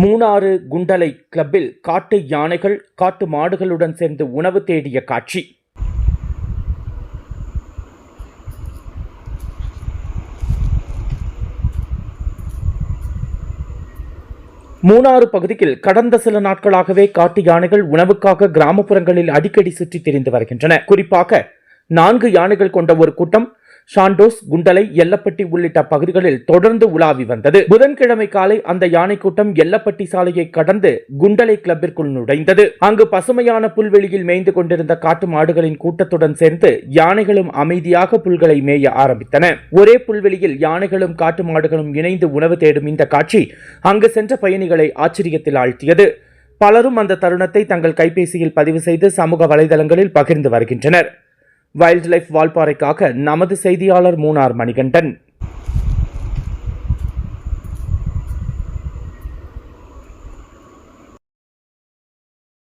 மூணாறு குண்டலை கிளப்பில் காட்டு யானைகள் காட்டு மாடுகளுடன் சேர்ந்து உணவு தேடிய காட்சி. மூணாறு பகுதியில் கடந்த சில நாட்களாகவே காட்டு யானைகள் உணவுக்காக கிராமப்புறங்களில் அடிக்கடி சுற்றித் திரிந்து வருகின்றன. குறிப்பாக 4 யானைகள் கொண்ட ஒரு கூட்டம் ஷாண்டோஸ், குண்டலை, எல்லப்பட்டி உள்ளிட்ட பகுதிகளில் தொடர்ந்து உலாவி வந்தது. புதன்கிழமை காலை அந்த யானை கூட்டம் எல்லப்பட்டி சாலையை கடந்து குண்டலை கிளப்பிற்குள் நுழைந்தது. அங்கு பசுமையான புல்வெளியில் மேய்ந்து கொண்டிருந்த காட்டு மாடுகளின் கூட்டத்துடன் சேர்ந்து யானைகளும் அமைதியாக புல்களை மேய ஆரம்பித்தன. ஒரே புல்வெளியில் யானைகளும் காட்டு மாடுகளும் இணைந்து உணவு தேடும் இந்த காட்சி அங்கு சென்ற பயணிகளை ஆச்சரியத்தில் ஆழ்த்தியது. பலரும் அந்த தருணத்தை தங்கள் கைபேசியில் பதிவு செய்து சமூக வலைதளங்களில் பகிர்ந்து வருகின்றனர். வைல்ட் லைஃப் வால்பாறைக்காக நமது செய்தியாளர் மூணார் மணிகண்டன்.